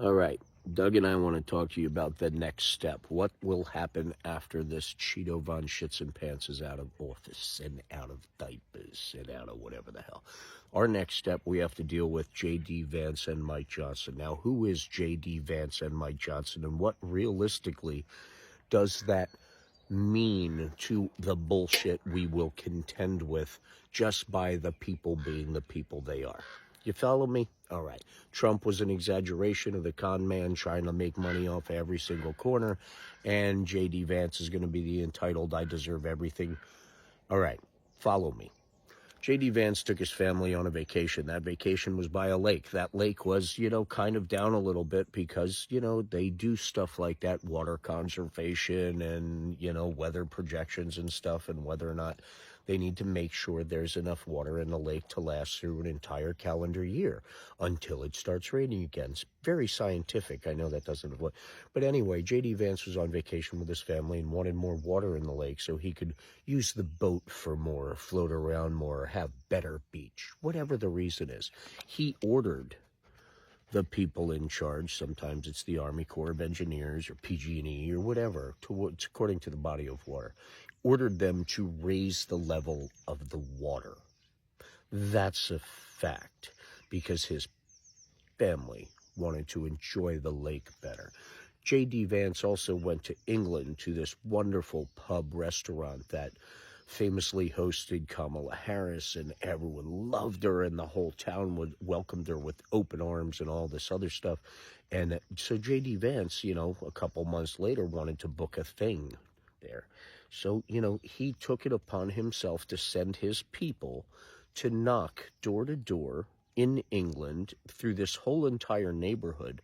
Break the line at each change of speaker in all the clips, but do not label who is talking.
All right. Doug and I want to talk to you about the next step. What will happen after this Cheeto Von Shits and Pants is out of office and out of diapers and out of whatever the hell. Our next step, we have to deal with J.D. Vance and Mike Johnson. Now, who is J.D. Vance and Mike Johnson, and what realistically does that mean to the bullshit we will contend with just by the people being the people they are? You follow me? All right. Trump was an exaggeration of the con man trying to make money off every single corner, and J.D. Vance is going to be the entitled, I deserve everything. All right. Follow me. J.D. Vance took his family on a vacation. That vacation was by a lake. That lake was, kind of down a little bit because, they do stuff like that, water conservation and, weather projections and stuff, and whether or not they need to make sure there's enough water in the lake to last through an entire calendar year until it starts raining again. It's very scientific. I know that doesn't apply. But anyway, J.D. Vance was on vacation with his family and wanted more water in the lake so he could use the boat for more, float around more, have better beach, whatever the reason is. He ordered the people in charge, sometimes it's the Army Corps of Engineers or PG&E or whatever, according to the body of water, ordered them to raise the level of the water. That's a fact, because his family wanted to enjoy the lake better. J.D. Vance also went to England to this wonderful pub restaurant that famously hosted Kamala Harris, and everyone loved her, and the whole town welcomed her with open arms and all this other stuff. And so J.D. Vance, a couple months later wanted to book a thing there. So, he took it upon himself to send his people to knock door to door in England through this whole entire neighborhood,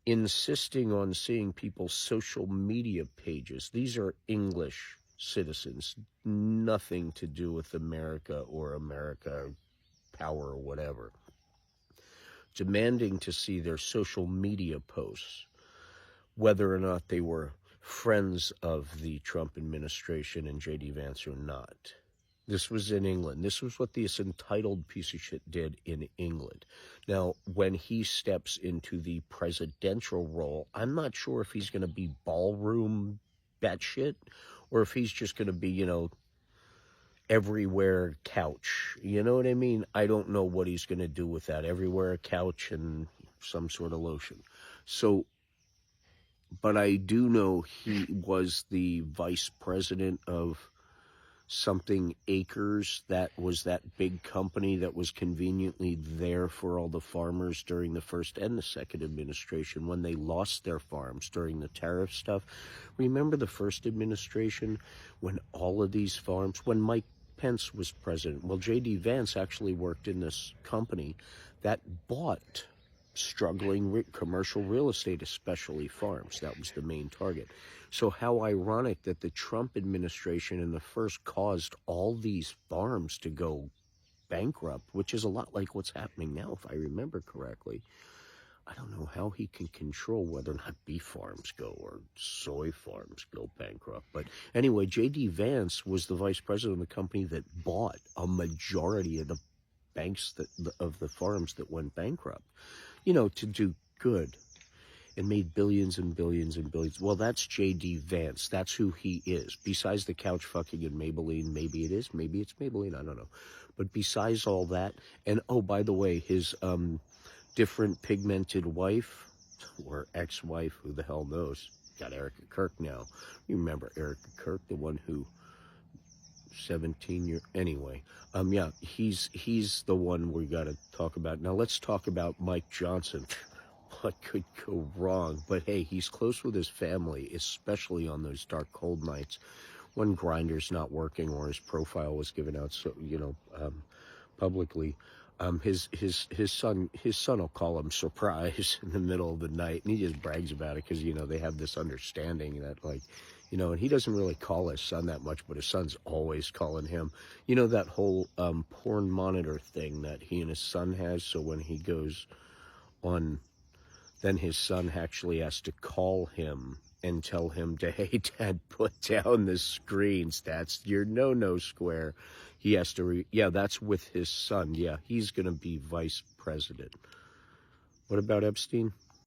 insisting on seeing people's social media pages. These are English citizens, nothing to do with America or America Power or whatever, demanding to see their social media posts, whether or not they were friends of the Trump administration and J.D. Vance or not. This was in England. This was what this entitled piece of shit did in England. Now, when he steps into the presidential role, I'm not sure if he's going to be ballroom batshit or if he's just going to be, everywhere couch. You know what I mean? I don't know what he's going to do with that. Everywhere couch and some sort of lotion. So, but I do know he was the vice president of something Acres. That was that big company that was conveniently there for all the farmers during the first and the second administration when they lost their farms during the tariff stuff. Remember the first administration when all of these farms, when Mike Pence was president? Well, J.D. Vance actually worked in this company that bought struggling commercial real estate, especially farms. That was the main target. So how ironic that the Trump administration in the first caused all these farms to go bankrupt, which is a lot like what's happening now, if I remember correctly. I don't know how he can control whether or not beef farms go or soy farms go bankrupt. But anyway, J.D. Vance was the vice president of the company that bought a majority of the banks of the farms that went bankrupt, to do good, and made billions and billions and billions. Well, that's J.D. Vance. That's who he is. Besides the couch fucking and Maybelline, maybe it is, maybe it's Maybelline, I don't know. But besides all that, and oh, by the way, his different pigmented wife, or ex-wife, who the hell knows, got Erica Kirk now. You remember Erica Kirk, the one who 17 year anyway. Yeah, he's the one we got to talk about. Now let's talk about Mike Johnson. What could go wrong? But hey, he's close with his family, especially on those dark, cold nights when Grindr's not working or his profile was given out, so publicly. His son will call him surprise in the middle of the night, and he just brags about it because they have this understanding that and he doesn't really call his son that much, but his son's always calling him. That whole porn monitor thing that he and his son has. So when he goes on, then his son actually has to call him and tell him to, hey, Dad, put down the screens. That's your no-no square. He has to, that's with his son. Yeah, he's going to be vice president. What about Epstein?